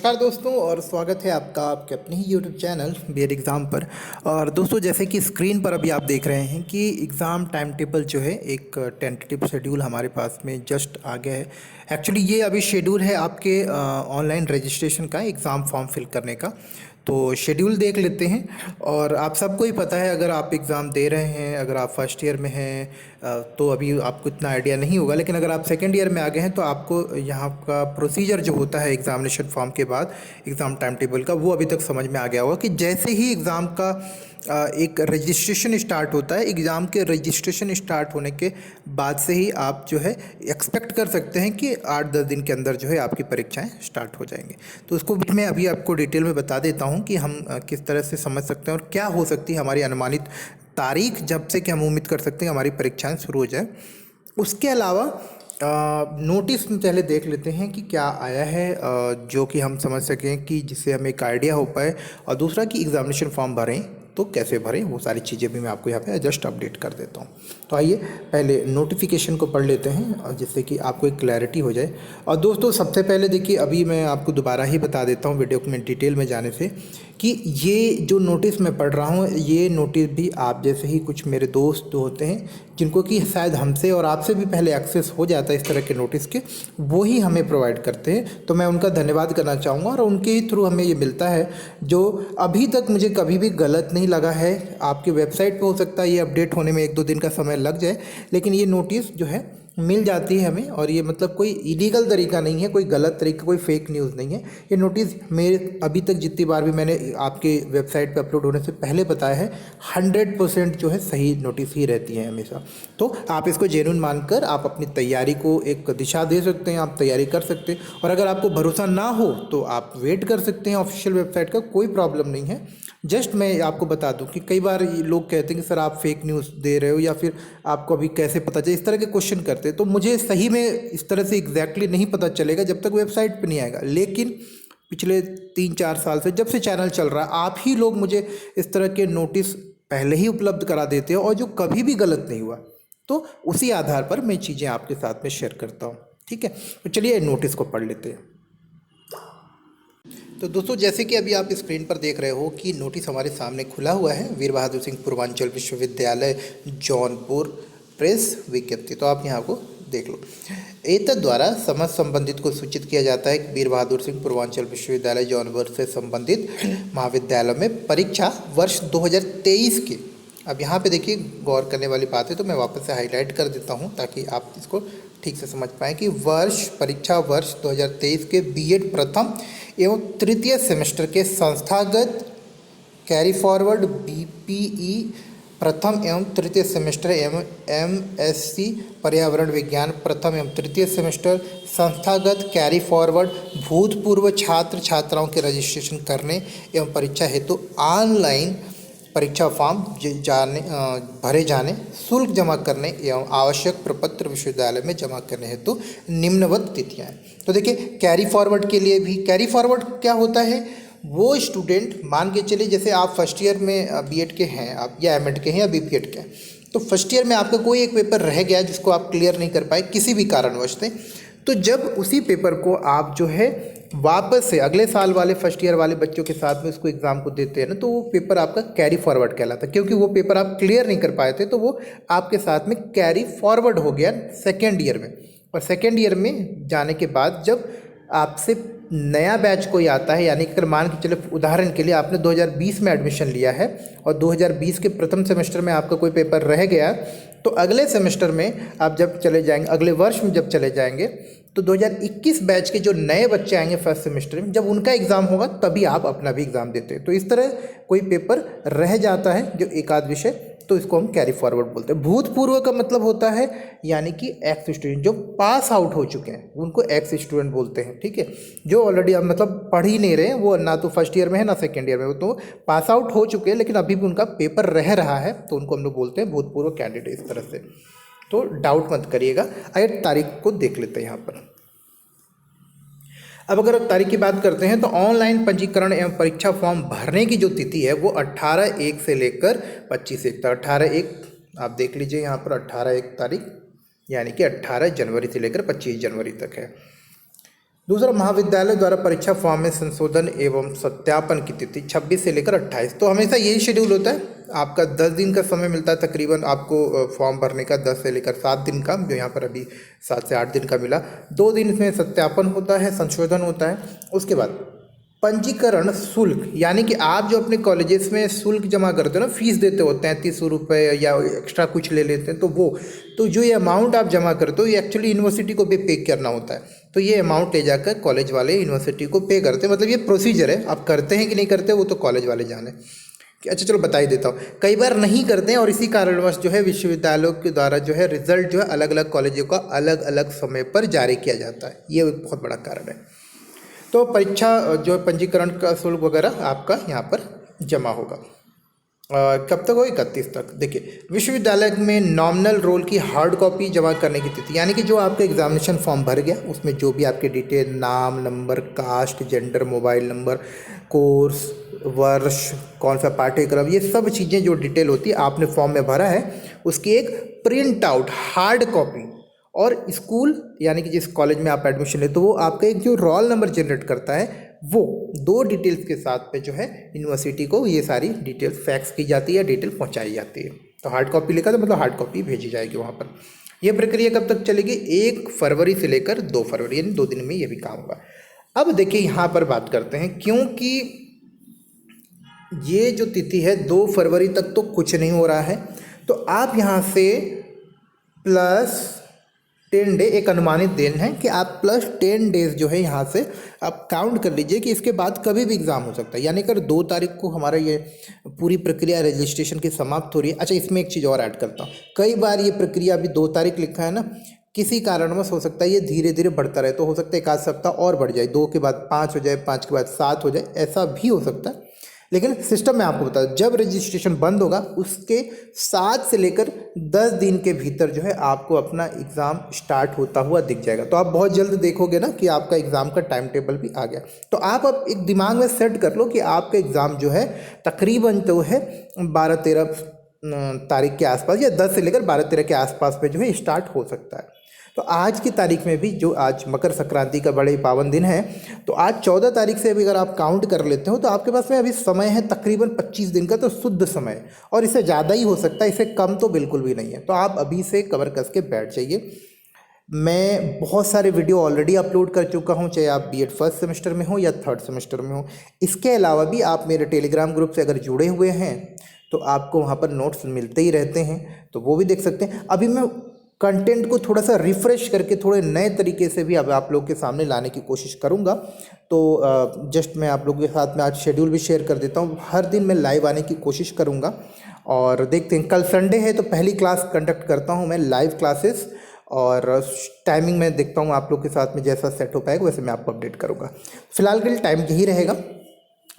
नमस्कार दोस्तों, और स्वागत है आपका आपके अपने ही यूट्यूब चैनल बीएड एग्ज़ाम पर। और दोस्तों, जैसे कि स्क्रीन पर अभी आप देख रहे हैं कि एग्ज़ाम टाइम टेबल जो है एक टेंटेटिव शेड्यूल हमारे पास में जस्ट आ गया है। एक्चुअली ये अभी शेड्यूल है आपके ऑनलाइन रजिस्ट्रेशन का, एग्ज़ाम फॉर्म फिल करने का। तो शेड्यूल देख लेते हैं। और आप सबको ही पता है, अगर आप एग्ज़ाम दे रहे हैं, अगर आप फर्स्ट ईयर में हैं तो अभी आपको इतना आइडिया नहीं होगा, लेकिन अगर आप सेकेंड ईयर में आ गए हैं तो आपको यहाँ का प्रोसीजर जो होता है एग्ज़ामिनेशन फॉर्म के बाद एग्ज़ाम टाइम टेबल का, वो अभी तक समझ में आ गया होगा कि जैसे ही एग्ज़ाम का एक रजिस्ट्रेशन स्टार्ट होता है, एग्ज़ाम के रजिस्ट्रेशन स्टार्ट होने के बाद से ही आप जो है एक्सपेक्ट कर सकते हैं कि 8-10 दिन के अंदर जो है आपकी परीक्षाएं स्टार्ट हो जाएंगी। तो उसको भी मैं अभी आपको डिटेल में बता देता हूं कि हम किस तरह से समझ सकते हैं और क्या हो सकती है हमारी अनुमानित तारीख, जब से कि हम उम्मीद कर सकते हैं हमारी परीक्षाएं शुरू हो जाए। उसके अलावा नोटिस में पहले देख लेते हैं कि क्या आया है, जो कि हम समझ सकें, कि जिससे हमें एक आइडिया हो पाए। और दूसरा कि एग्ज़ामिनेशन फॉर्म भरें तो कैसे भरें, वो सारी चीज़ें भी मैं आपको यहाँ पे जस्ट अपडेट कर देता हूँ। तो आइए पहले नोटिफिकेशन को पढ़ लेते हैं, और जिससे कि आपको एक क्लैरिटी हो जाए। और दोस्तों, सबसे पहले देखिए, अभी मैं आपको दोबारा ही बता देता हूँ वीडियो में डिटेल में जाने से, कि ये जो नोटिस मैं पढ़ रहा हूँ, ये नोटिस भी आप जैसे ही कुछ मेरे दोस्त होते हैं जिनको कि शायद हमसे और आपसे भी पहले एक्सेस हो जाता है इस तरह के नोटिस के, वो ही हमें प्रोवाइड करते हैं। तो मैं उनका धन्यवाद करना चाहूँगा, और उनके ही थ्रू हमें ये मिलता है, जो अभी तक मुझे कभी भी गलत नहीं लगा है। आपकी वेबसाइट पे हो सकता है ये अपडेट होने में 1-2 दिन का समय लग जाए, लेकिन ये नोटिस जो है मिल जाती है हमें। और ये मतलब कोई इलीगल तरीका नहीं है, कोई गलत तरीका, कोई फेक न्यूज़ नहीं है। ये नोटिस मेरे अभी तक जितनी बार भी मैंने आपके वेबसाइट पे अपलोड होने से पहले बताया है, 100% जो है सही नोटिस ही रहती है हमेशा। तो आप इसको जेन्युइन मानकर आप अपनी तैयारी को एक दिशा दे सकते हैं, आप तैयारी कर सकते हैं। और अगर आपको भरोसा ना हो तो आप वेट कर सकते हैं ऑफिशियल वेबसाइट का, कोई प्रॉब्लम नहीं है। जस्ट मैं आपको बता दूं कि कई बार ये लोग कहते हैं कि सर आप फेक न्यूज़ दे रहे हो, या फिर आपको अभी कैसे पता चले, इस तरह के क्वेश्चन करते हैं। तो मुझे सही में इस तरह से एग्जैक्टली नहीं पता चलेगा जब तक वेबसाइट पे नहीं आएगा। लेकिन पिछले 3-4 साल से जब से चैनल चल रहा है, आप ही लोग मुझे इस तरह के नोटिस पहले ही उपलब्ध करा देते हो, और जो कभी भी गलत नहीं हुआ। तो उसी आधार पर मैं चीज़ें आपके साथ में शेयर करता हूँ। ठीक है, तो चलिए नोटिस को पढ़ लेते हैं। तो दोस्तों, जैसे कि अभी आप स्क्रीन पर देख रहे हो कि नोटिस हमारे सामने खुला हुआ है, वीर बहादुर सिंह पूर्वांचल विश्वविद्यालय जौनपुर प्रेस विज्ञप्ति। तो आप यहाँ को देख लो। एतद द्वारा समस्त संबंधित को सूचित किया जाता है कि वीर बहादुर सिंह पूर्वांचल विश्वविद्यालय जौनपुर से संबंधित महाविद्यालयों में परीक्षा वर्ष 2023 के, अब यहाँ पे देखिए गौर करने वाली बात है, तो मैं वापस से हाईलाइट कर देता हूँ ताकि आप इसको ठीक से समझ पाएँ कि परीक्षा वर्ष 2023 के बीएड प्रथम एवं तृतीय सेमेस्टर के संस्थागत कैरी फॉरवर्ड बीपीई प्रथम एवं तृतीय सेमेस्टर एवं एमएससी पर्यावरण विज्ञान प्रथम एवं तृतीय सेमेस्टर संस्थागत कैरी फॉरवर्ड भूतपूर्व छात्र छात्राओं के रजिस्ट्रेशन करने एवं परीक्षा हेतु ऑनलाइन परीक्षा फॉर्म भरे जाने, शुल्क जमा करने एवं आवश्यक प्रपत्र विश्वविद्यालय में जमा करने हेतु निम्नवत तिथियां हैं। तो देखिए, कैरी फॉरवर्ड के लिए भी, कैरी फॉरवर्ड क्या होता है, वो स्टूडेंट मान के चलिए जैसे आप फर्स्ट ईयर में बीएड के हैं आप, या एमएड के हैं या बीपीएड के हैं, तो फर्स्ट ईयर में आपका कोई एक पेपर रह गया जिसको आप क्लियर नहीं कर पाए किसी भी कारणवश से, तो जब उसी पेपर को आप जो है वापस से अगले साल वाले फर्स्ट ईयर वाले बच्चों के साथ में उसको एग्ज़ाम को देते हैं ना, तो वो पेपर आपका कैरी फॉरवर्ड कहलाता है। क्योंकि वो पेपर आप क्लियर नहीं कर पाए थे, तो वो आपके साथ में कैरी फॉरवर्ड हो गया सेकेंड ईयर में। और सेकेंड ईयर में जाने के बाद जब आपसे नया बैच कोई आता है, यानी कि अगर मान के चले उदाहरण के लिए आपने 2020 में एडमिशन लिया है और 2020 के प्रथम सेमेस्टर में आपका कोई पेपर रह गया, तो अगले सेमेस्टर में आप जब चले जाएंगे, अगले वर्ष में जब चले जाएंगे, तो 2021 बैच के जो नए बच्चे आएंगे फर्स्ट सेमेस्टर में, जब उनका एग्ज़ाम होगा तभी आप अपना भी एग्ज़ाम देते हैं। तो इस तरह कोई पेपर रह जाता है जो एक आध विषय, तो इसको हम कैरी फॉरवर्ड बोलते हैं। भूतपूर्व का मतलब होता है यानी कि एक्स स्टूडेंट, जो पास आउट हो चुके हैं उनको एक्स स्टूडेंट बोलते हैं। ठीक है, जो ऑलरेडी अब मतलब पढ़ ही नहीं रहे हैं, वो ना तो फर्स्ट ईयर में है ना सेकेंड ईयर में, वो तो पास आउट हो चुके हैं लेकिन अभी भी उनका पेपर रह रहा है, तो उनको हम लोग बोलते हैं भूतपूर्व कैंडिडेट। इस तरह से तो डाउट मत करिएगा। आइए तारीख को देख लेते हैं यहाँ पर। अब अगर तारीख की बात करते हैं तो ऑनलाइन पंजीकरण एवं परीक्षा फॉर्म भरने की जो तिथि है वो 18/1 से लेकर 25/1 तक। 18/1 आप देख लीजिए यहाँ पर, 18/1 तारीख यानी कि 18 जनवरी से लेकर 25 जनवरी तक है। दूसरा, महाविद्यालय द्वारा परीक्षा फॉर्म में संशोधन एवं सत्यापन की तिथि 26 से लेकर 28। तो हमेशा यही शेड्यूल होता है, आपका 10 दिन का समय मिलता है तकरीबन आपको फॉर्म भरने का, 10 से लेकर 7 दिन का, जो यहाँ पर अभी 7 से 8 दिन का मिला। 2 दिन इसमें सत्यापन होता है, संशोधन होता है। उसके बाद पंजीकरण शुल्क, यानी कि आप जो अपने कॉलेजेस में शुल्क जमा करते हो ना, फीस देते हो 33 रुपये या एक्स्ट्रा कुछ ले लेते हैं, तो जो ये अमाउंट आप जमा करते हो ये एक्चुअली यूनिवर्सिटी को भी पे करना होता है। तो ये अमाउंट ले जाकर कॉलेज वाले यूनिवर्सिटी को पे करते हैं। मतलब ये प्रोसीजर है, आप करते हैं कि नहीं करते वो तो कॉलेज वाले जाने। अच्छा चलो बता ही देता हूँ, कई बार नहीं करते हैं और इसी कारणवश जो है विश्वविद्यालयों के द्वारा जो है रिजल्ट जो है अलग अलग कॉलेजों का अलग अलग समय पर जारी किया जाता है, ये एक बहुत बड़ा कारण है। तो परीक्षा जो पंजीकरण का शुल्क वगैरह आपका यहाँ पर जमा होगा। कब तक हो? 31 तक। देखिए, विश्वविद्यालय में नॉमिनल रोल की हार्ड कॉपी जमा करने की तिथि, यानी कि जो आपका एग्जामिनेशन फॉर्म भर गया उसमें जो भी आपके डिटेल, नाम, number, caste, gender, mobile number, course, वर्ष, कौन सा पाठ्यक्रम, ये सब चीज़ें जो डिटेल होती है आपने फॉर्म में भरा है, उसकी एक प्रिंट आउट हार्ड कॉपी, और स्कूल यानी कि जिस कॉलेज में आप एडमिशन लेते हो वो आपका एक जो रोल नंबर जनरेट करता है, वो 2 डिटेल्स के साथ पे जो है यूनिवर्सिटी को ये सारी डिटेल्स फैक्स की जाती है, डिटेल पहुंचाई जाती है। तो हार्ड कॉपी लिखा तो मतलब हार्ड कॉपी भेजी जाएगी वहाँ पर। ये प्रक्रिया कब तक चलेगी? 1 फरवरी से लेकर 2 फरवरी, यानी 2 दिन में ये भी काम होगा। अब देखिए यहाँ पर बात करते हैं, क्योंकि ये जो तिथि है 2 फरवरी तक तो कुछ नहीं हो रहा है, तो आप यहाँ से प्लस 10 डे, एक अनुमानित दिन है कि आप प्लस 10 डेज जो है यहाँ से आप काउंट कर लीजिए कि इसके बाद कभी भी एग्ज़ाम हो सकता है। यानी अगर 2 तारीख को हमारा ये पूरी प्रक्रिया रजिस्ट्रेशन की समाप्त हो रही है। अच्छा, इसमें एक चीज़ और ऐड करता हूँ, कई बार ये प्रक्रिया अभी 2 तारीख लिखा है ना, किसी कारणवश हो सकता है ये धीरे धीरे बढ़ता रहे, तो हो सकता है 1 आध सप्ताह और बढ़ जाए, 2 के बाद 5 हो जाए, 5 के बाद 7 हो जाए, ऐसा भी हो सकता है। लेकिन सिस्टम में आपको बता दूं, जब रजिस्ट्रेशन बंद होगा उसके 7 से लेकर 10 दिन के भीतर जो है आपको अपना एग्ज़ाम स्टार्ट होता हुआ दिख जाएगा। तो आप बहुत जल्द देखोगे ना कि आपका एग्ज़ाम का टाइम टेबल भी आ गया। तो आप अब एक दिमाग में सेट कर लो कि आपका एग्ज़ाम जो है तकरीबन तो है 12-13 तारीख के आसपास, या 10 से लेकर 12-13 के आसपास में जो है स्टार्ट हो सकता है। तो आज की तारीख में भी, जो आज मकर संक्रांति का बड़े पावन दिन है, तो आज 14 तारीख से अभी अगर आप काउंट कर लेते हो तो आपके पास में अभी समय है तकरीबन 25 दिन का, तो शुद्ध समय है, और इससे ज़्यादा ही हो सकता है, इससे कम तो बिल्कुल भी नहीं है। तो आप अभी से कमर कस के बैठ जाइए। मैं बहुत सारे वीडियो ऑलरेडी अपलोड कर चुका हूं, चाहे आप बीएड फर्स्ट सेमेस्टर में हो या थर्ड सेमेस्टर में हो। इसके अलावा भी आप मेरे टेलीग्राम ग्रुप से अगर जुड़े हुए हैं तो आपको वहाँ पर नोट्स मिलते ही रहते हैं, तो वो भी देख सकते हैं। अभी मैं कंटेंट को थोड़ा सा रिफ़्रेश करके थोड़े नए तरीके से भी अब आप लोग के सामने लाने की कोशिश करूँगा। तो जस्ट मैं आप लोगों के साथ में आज शेड्यूल भी शेयर कर देता हूँ। हर दिन मैं लाइव आने की कोशिश करूँगा, और देखते हैं, कल संडे है तो पहली क्लास कंडक्ट करता हूँ मैं, लाइव क्लासेस, और टाइमिंग मैं देखता हूँ आप लोग के साथ में जैसा सेट हो पाएगा वैसे मैं आपको अपडेट करूँगा। फिलहाल के लिए टाइम यही रहेगा।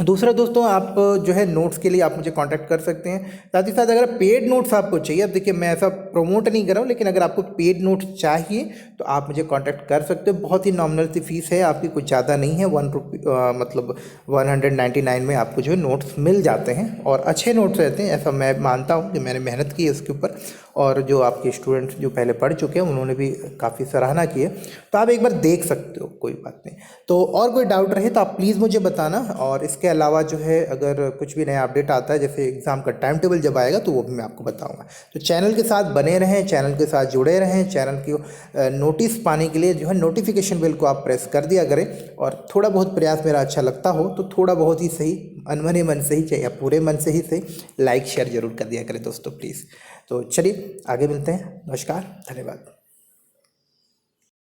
दूसरा दोस्तों, आप जो है नोट्स के लिए आप मुझे कांटेक्ट कर सकते हैं। साथ ही साथ अगर पेड नोट्स आपको चाहिए, अब देखिए मैं ऐसा प्रमोट नहीं कर रहा हूँ, लेकिन अगर आपको पेड नोट्स चाहिए तो आप मुझे कांटेक्ट कर सकते हो। बहुत ही नॉमिनल सी फीस है आपकी, कुछ ज़्यादा नहीं है, मतलब 199 में आपको जो है नोट्स मिल जाते हैं, और अच्छे नोट्स रहते हैं, ऐसा मैं मानता हूँ कि मैंने मेहनत की है उसके ऊपर, और जो आपके स्टूडेंट्स जो पहले पढ़ चुके हैं उन्होंने भी काफ़ी सराहना की है। तो आप एक बार देख सकते हो, कोई बात नहीं। तो और कोई डाउट रहे तो आप प्लीज़ मुझे बताना, और इसके अलावा जो है अगर कुछ भी नया अपडेट आता है, जैसे एग्ज़ाम का टाइम टेबल जब आएगा तो वो भी मैं आपको बताऊंगा। तो चैनल के साथ बने रहें, चैनल के साथ जुड़े रहें। चैनल की नोटिस पाने के लिए जो है नोटिफिकेशन बेल को आप प्रेस कर दिया करें, और थोड़ा बहुत प्रयास मेरा अच्छा लगता हो तो थोड़ा बहुत ही सही, अनमने मन से ही चाहिए या पूरे मन से ही सही, लाइक शेयर जरूर कर दिया करें दोस्तों प्लीज़। तो चलिए आगे मिलते हैं। नमस्कार, धन्यवाद।